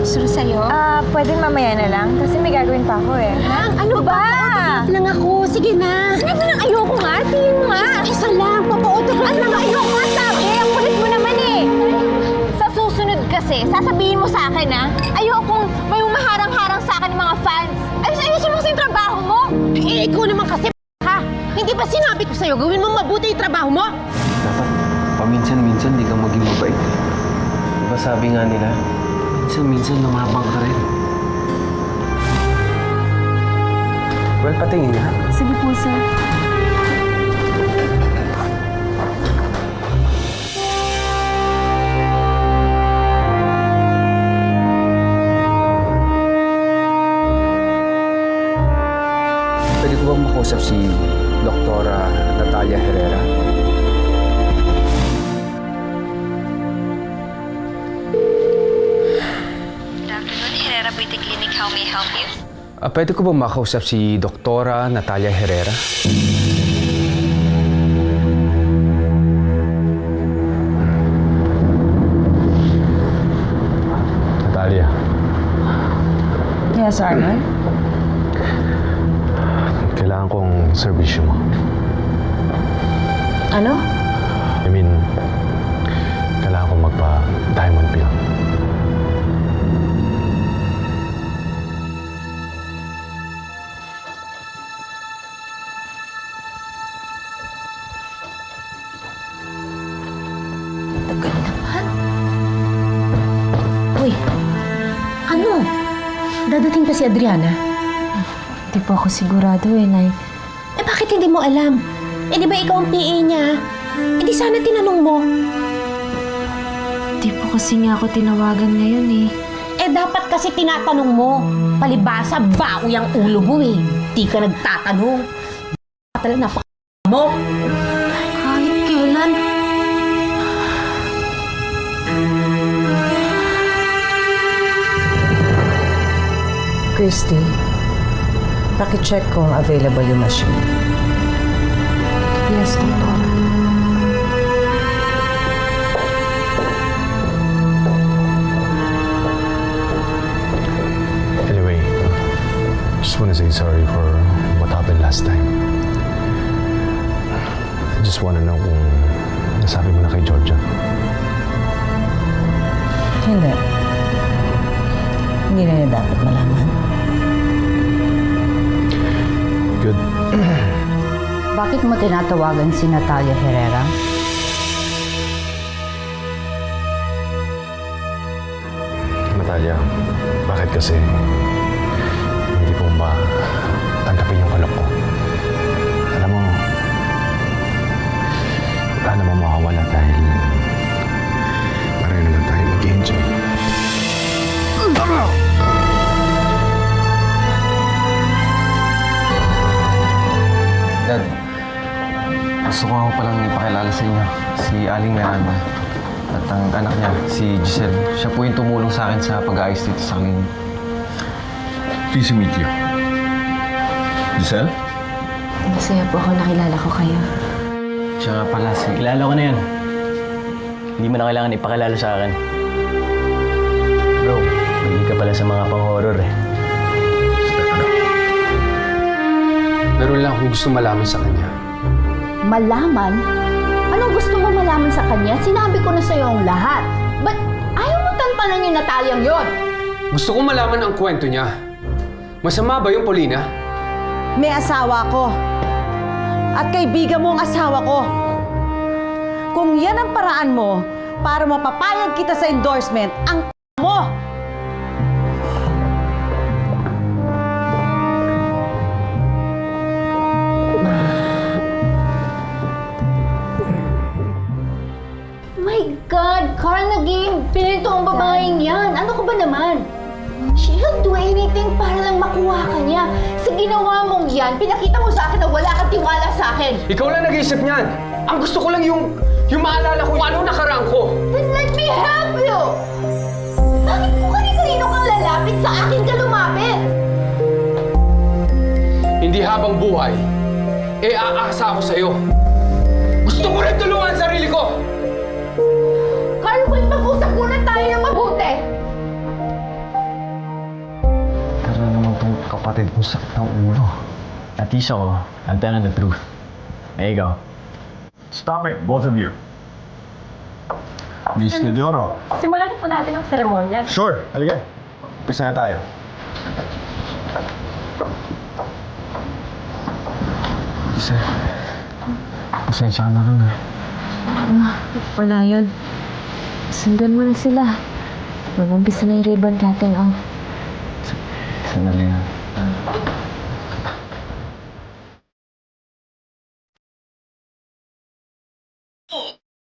picture sa'yo? Pwedeng mamaya na lang kasi may gagawin pa ako eh. Ano ba? Papautot lang ako. Sige na. Sinabi mo nang ayoko nga. Tingin mo nga. Isa lang. Papautot lang. Ano ba? Ayoko nga sabi. Ang kulit mo naman eh. Sa susunod kasi, sasabihin mo sa akin ayokong may umaharang-harang sa akin ng mga fans. Ayos-ayusin mo kasi yung trabaho mo. Eh, ikaw naman kasi ka. Hindi ba sinabi ko sa'yo, gawin mo mabuti yung trabaho mo? Dapat paminsan-minsan di ka maging mabait. Diba sabi nga nila, minsan-minsan lumabang ka rin. Well, patingin nga. Sige po, sir. Pwede ko bang makausap si Doktora Natalia Herrera? Good afternoon, Herrera Beauty Clinic. How may I help you? Pwede ko bang makausap si Doktora Natalia Herrera? Natalia. Yes, Arnold? Kailangan kong serbisyo mo. Ano? I mean, kailangan kong magpa-diamond pill. Tagal naman. Uy, ano? Dadating pa si Adriana? Hindi po ako sigurado eh, Nay. Eh, bakit hindi mo alam? Eh, di ba ikaw ang PA niya? Eh, di sana tinanong mo. Hindi po kasi niya ako tinawagan ngayon eh. Eh, dapat kasi tinatanong mo. Palibasa, baoy ang ulo mo eh. Di ka nagtatanong. Talaga mo. Kahit kailan. Christy, paki-check kung available yung machine. Yes, Doktor. Anyway, just want to say sorry for what happened last time. I just want to know kung nasabi mo na kay Georgia. Hindi. Hindi na niya dapat malaman. Good. Bakit mo tinatawagan si Natalia Herrera? Natalia, bakit kasi hindi ko ba tanggapin yung kalok ko? Alam mo, wala namang mawawala dahil pareho naman tayo mag-enjoy. Dad, gusto ko palang ipakilala sa inyo si Aling Miranda at ang anak niya, si Giselle. Siya po yung tumulong sa akin sa pag-aayos dito sa clinic. Pleased to meet you. Giselle? Masaya po ako nakilala ko kayo. Tsaka pala si... Kilala ko na yan. Hindi mo na kailangan ipakilala sa akin. Bro, hindi ka pala sa mga pang-horror eh. Meron lang akong gusto malaman sa kanya. Malaman? Anong gusto mo malaman sa kanya? Sinabi ko na sa'yo ang lahat. Ba't ayaw mo tantanan yung Natalyang yon? Gusto kong malaman ang kwento niya. Masama ba yung Paulina? May asawa ko. At kaibigan mo ang asawa ko. Kung yan ang paraan mo para mapapayag kita sa endorsement, ang mo! My God! Carl, naging pinito ang babaeng yan. Ano ka ba naman? She'll do anything para lang makuha ka niya. Sa ginawa mong yan, pinakita mo sa akin na wala kang tiwala sa akin. Ikaw lang nag-iisip niyan. Ang gusto ko lang yung maalala ko kung ano nakaraan ko. Then let me help you! Bakit kung kanino kang lalapit, sa akin ka lumapit? Hindi habang buhay, aasa ako sa'yo. Gusto ko rin tulungan ang sarili ko! Carl, wait, mag-usap muna tayo ng mabuti. kapatid kong sakit ng ulo. At least ako, I'm telling the truth. Eh, ikaw. Stop it, both of you. Miss Teodoro. Simulan po natin ang seremonya. Sure, halika. Umpisa na tayo. Giselle, pasensya ka na rin Wala yun. Sundan mo na sila. Mag-umpisa na yung ribbon cutting, oh. Sandali na.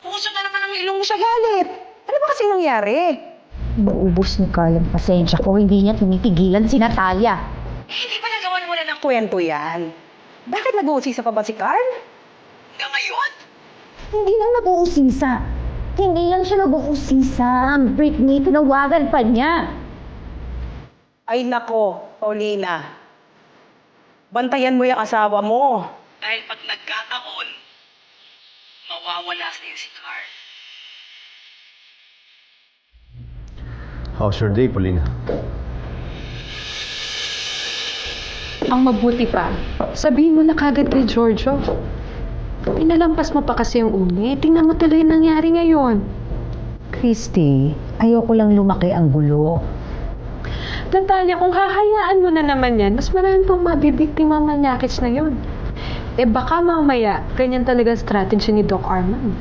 Puso na naman ang ilong mo sa galit. Ano ba kasi nangyari? Maubos ni Carl ang pasensya ko. Hindi niya tinipigilan si Natalia. Hindi ba nagawan mo na ng kwento yan? Bakit nag-uusisa pa ba si Carl? Hanggang ngayon? Hindi lang nag-uusisa. Hindi lang siya nag-uusisa. Britney, tinawagan pa niya. Ay nako, Paulina. Bantayan mo yung asawa mo. Dahil pag nagkataon, mawawala sa'yo si Carl. How's your day, Paulina? Ang mabuti pa, sabihin mo na kagad kay Giorgio. Pinalampas mo pa kasi yung uni. Tingnan mo tuloy yung nangyari ngayon. Christy, ayoko lang lumaki ang gulo. Natalia, kung hahayaan mo na naman yan, mas marami pang mabibiktima manyakits na yun. Eh baka mamaya, ganyan talaga strategy ni Doc Arman.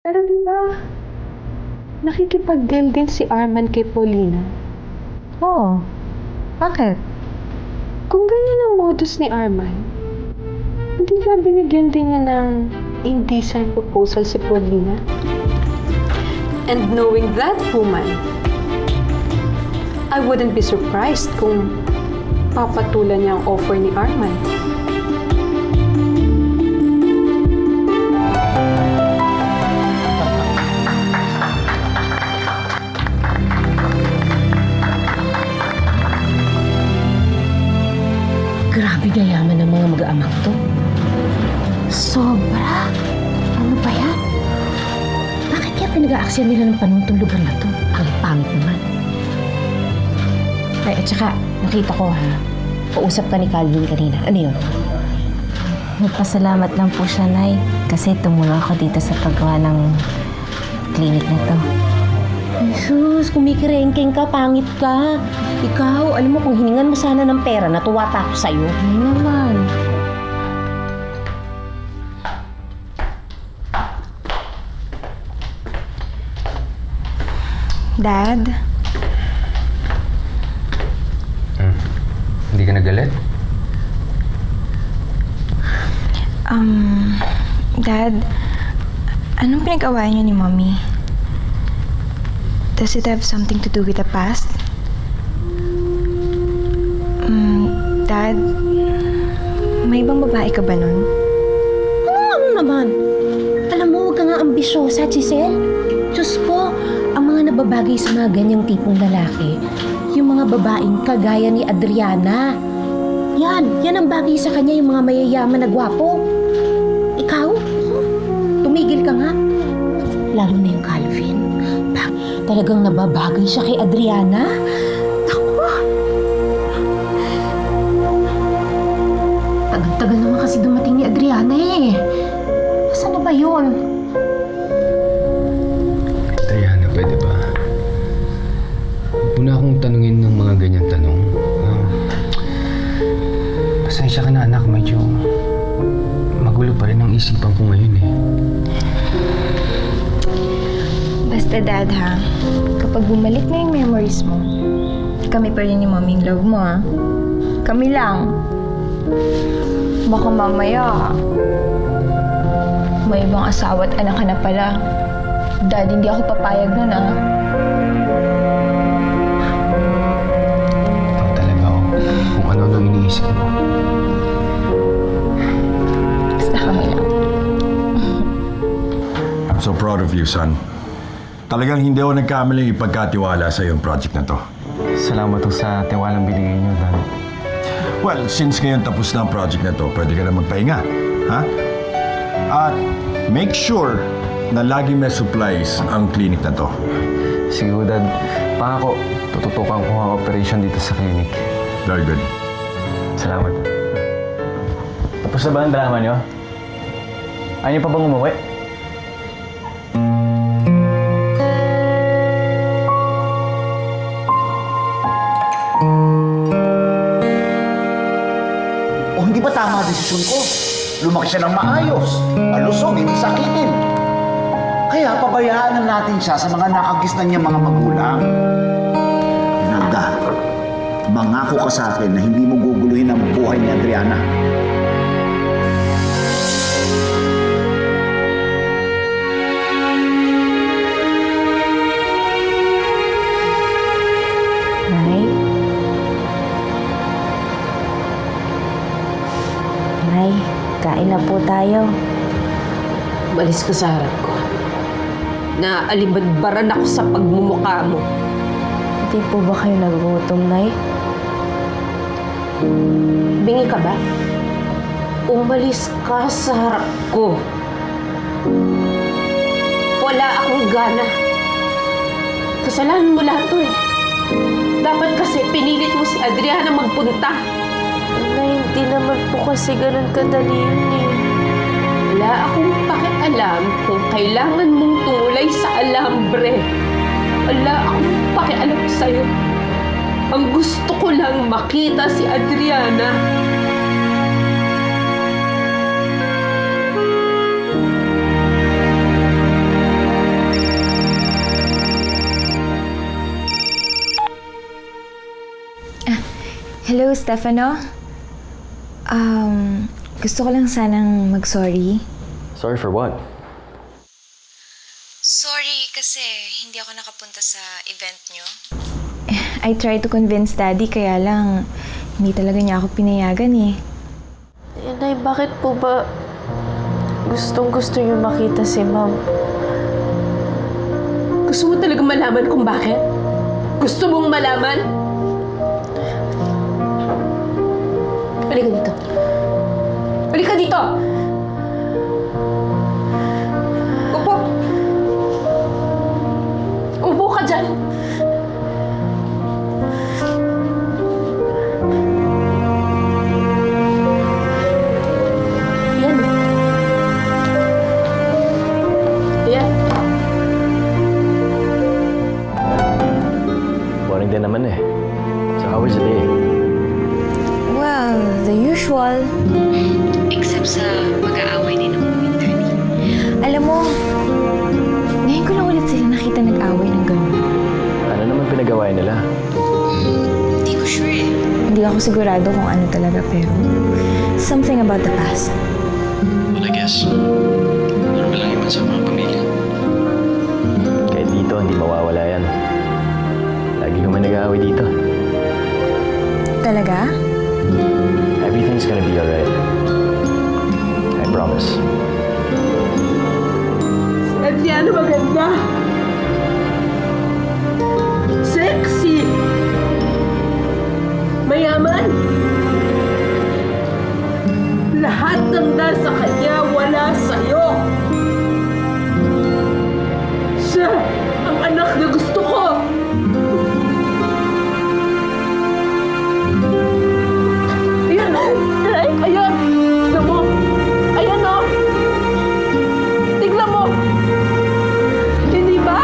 Pero diba, nakikipag-deal din si Arman kay Paulina. Oo. Bakit? Kung ganyan ang modus ni Arman, hindi ba binigyan din niya ng indecent proposal si Paulina? And knowing that woman, I wouldn't be surprised kung papatulan niya ang offer ni Arman. Grabe na yaman ng mga mag-aamang to. Sobra. Ano ba yan? Bakit kaya pinag-aaksyan nila ng panahon tong lugar na to? Ang pangit naman. Ay, at saka, nakita ko ha, pausap ka ni Calvin kanina. Ano yun? Nagpasalamat lang po siya, Nay. Kasi tumulong ako dito sa paggawa ng clinic na to. Jesus, kumikirengkeng ka, pangit ka. Ikaw, alam mo, kung hiningan mo sana ng pera, natuwa pa ako sa'yo. Ay naman. Dad? Hindi ka nagalit? Dad, anong pinag-awayan niyo ni Mommy? Does it have something to do with the past? Dad, may ibang babae ka ba nun? Ano naman? Alam mo, huwag ka nga ambisyosa, Giselle. Diyos ko, ang mga nababagay sa mga ganyang tipong lalaki, yung mga babaeng kagaya ni Adriana. Yan ang bagay sa kanya, yung mga mayayaman na gwapo. Ikaw, tumigil ka nga. Lalo na yung Calvin. Talagang nababagay siya kay Adriana. Tagal naman kasi dumating ni Adriana eh. Saan na ba yun? Adriana, pwede ba? Huwag mo na akong tanungin ng mga ganyan tanong. Pasensya ka na, anak. Medyo magulo pa rin ang isipan ko ngayon eh. Basta Dad ha, kapag bumalik na yung memories mo, kami pa rin ni Mommy yung love mo ha. Kami lang. Baka mamaya, may ibang asawa at anak ka na pala. Dad, hindi ako papayag nun ha. Ikaw talaga kung ano iniisip mo. Basta kami lang. I'm so proud of you, son. Talagang hindi ako nagkamaling ipagkatiwala sa iyong project na to. Salamat po sa tiwalang binigay niyo, Dad. Well, since ngayon tapos na ang project na to, pwede ka na magpahinga. Ha? At make sure na lagi may supplies ang clinic na to. Sige ho, Dad. Pangako, tututukan ko ang operation dito sa clinic. Very good. Salamat. Tapos na ba ang drama niyo? Ayaw niyo pa bang umuwi? O hindi ba tama ang desisyon ko? Lumaki siya ng maayos, malusog, hindi sakitin. Kaya pabayaan na natin siya sa mga nakagisnan niya mga magulang. Naga, mangako ka sa akin na hindi mo guguluhin ang buhay ni Adriana. Nay? Nay, kain na po tayo. Umalis ka sa harap ko. Naalibadbaran ako sa pagmumukha mo. Hindi po ba kayo nagugutom, Nay? Bingi ka ba? Umalis ka sa harap ko. Wala akong gana. Kasalanan mo lahat to eh. Dapat kasi pinilit mo si Adriana magpunta. Nay, hindi naman po kasi ganun kadali yun eh. Wala akong pakialam kung kailangan mong tumulay sa alambre. Wala akong pakialam sa'yo. Ang gusto ko lang makita si Adriana. Hello, Stefano? Gusto ko lang sanang mag-sorry. Sorry for what? Sorry kasi hindi ako nakapunta sa event nyo. I tried to convince Daddy, kaya lang hindi talaga niya ako pinayagan eh. Nay, bakit po ba gustong-gusto niyo makita si Ma'am? Gusto mo talaga malaman kung bakit? Gusto mong malaman? Halika dito. Halika dito! Upo! Upo ka dyan! Yan. Yan. Boring din naman eh. So how was the day? Well, the usual. Except sa pag-aaway ni ng Winterly. Alam mo, ngayon ko lang ulit sila nakita nag-away ng gano'n. Ano naman pinagawa nila? Hindi ko sure eh. Hindi ako sigurado kung ano talaga, pero something about the past. Well, I guess, normal lang naman sa mga pamilya. Kahit dito, hindi mawawala yan. Lagi kami nag-aaway dito. Talaga? Everything's gonna be alright. I promise. Adriana maganda. Sexy. Mayaman. Lahat ng nasa kanya wala sa'yo. Siya ang anak na gusto ko. Ayan, ayan. Tignan mo. Ayan o. Tignan mo. Hindi ba?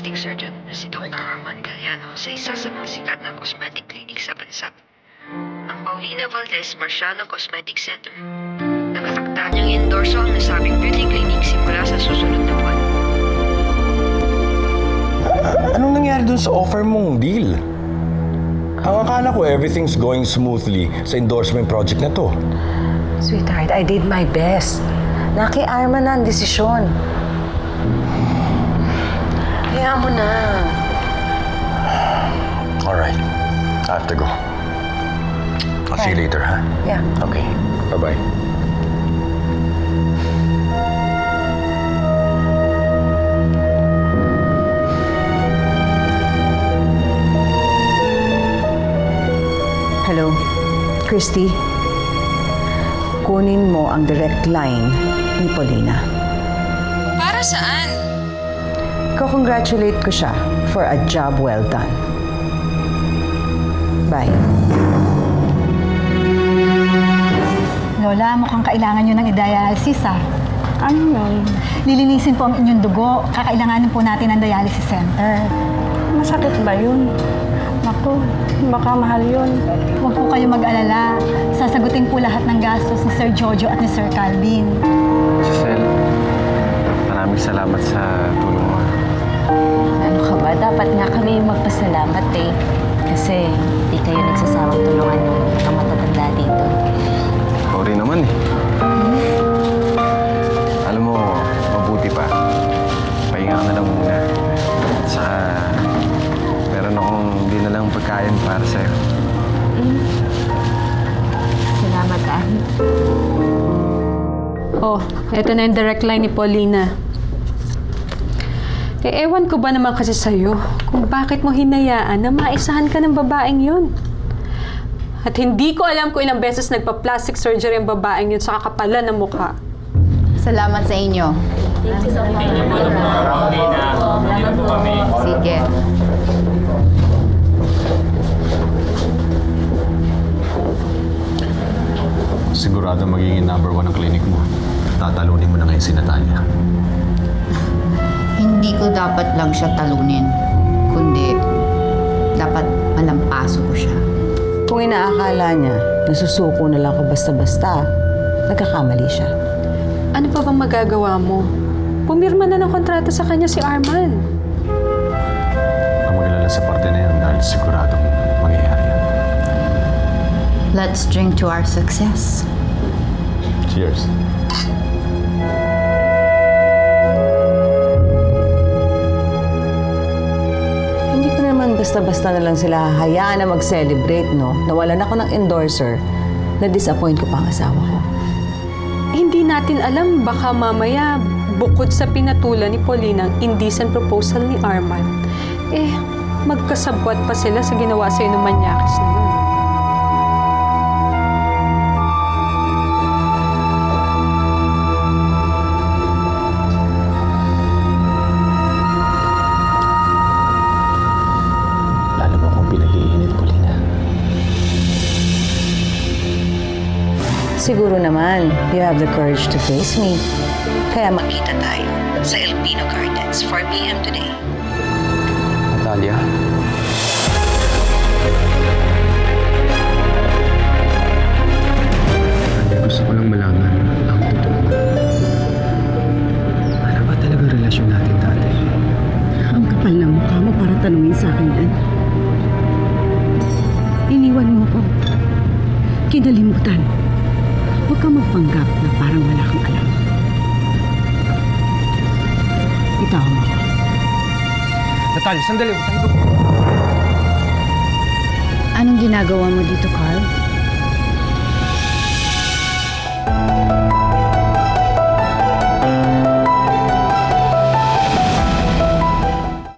plastic surgeon na si Dr. Arman Galliano sa isa sa mga sikat na cosmetic clinic sa bansa. Ang Paulina Valdez Marciano Cosmetic Center. Nakatakda niyang endorso ang nasabing beauty clinic simula sa susunod na buwan. Anong nangyari dun sa offer mong deal? Ang akala ko everything's going smoothly sa endorsement project na to. Sweetheart, I did my best. Naki Arman na ang desisyon. Kaya mo na. Alright, I have to go. I'll see you later, ha? Yeah. Okay, bye-bye. Hello, Christy. Kunin mo ang direct line ni Paulina. Para saan? Ko-congratulate ko siya for a job well done. Bye. Lola, mukhang kailangan nyo ng i-dialysis Ano yun? Lilinisin po ang inyong dugo. Kakailanganin po natin ng dialysis center. Masakit ba yun? Naku, baka mahal yun. Huwag po kayo mag-alala. Sasagutin po lahat ng gastos ni Sir Jojo at ni Sir Calvin. Giselle, maraming salamat sa tulong mo. Ano ka ba? Dapat nga kami magpasalamat eh. Kasi di kayo nagsasawang tulungan ng mga matatanda dito. Ikaw rin naman eh. Alam mo, mabuti pa. Pahinga ka na lang muna. At saka, meron akong dinalang pagkain para sa'yo. Salamat ah. Oh, eto na yung direct line ni Paulina. Ewan ko ba naman kasi sa'yo kung bakit mo hinayaan na maisahan ka ng babaeng yun. At hindi ko alam kung ilang beses nagpa-plastic surgery ang babaeng yun sa kakapalan ng mukha. Salamat sa inyo. Sige. Sigurado magiging number 1 ang clinic mo. Tatalunin mo na ngayon si Natalia. Hindi ko dapat lang siya talunin, kundi dapat malampaso ko siya. Kung inaakala niya, nasusuko na lang ako basta-basta, nagkakamali siya. Ano pa bang magagawa mo? Pumirma na ng kontrata sa kanya si Arman. Ang mag-alala sa parte na yan dahil siguradong mangyayari yan. Let's drink to our success. Cheers. Hindi ko naman basta-basta na lang sila hahayaan na mag-celebrate, no? Nawalan ako ng endorser, na-disappoint ko pa ang asawa ko. Hindi natin alam, baka mamaya, bukod sa pinatulan ni Paulina ang indecent proposal ni Arman, magkasabwat pa sila sa ginawa sa'yo ng manyakis na yun. Lalo mo akong pinag-iinit, Paulina. Siguro naman, you have the courage to face me. Kaya makita tayo sa Elpino Gardens, 4 p.m. today. Natalia? Gusto ko lang malaman ang totoo. Ano ba talaga relasyon natin dati? Ang kapal ng mukha mo para tanungin sa akin yan. Iniwan mo ko. Kinalimutan. Huwag ka magpanggap na parang wala kang alam. Bitawan mo ako. Natalia, sandali. Anong ginagawa mo dito, Carl?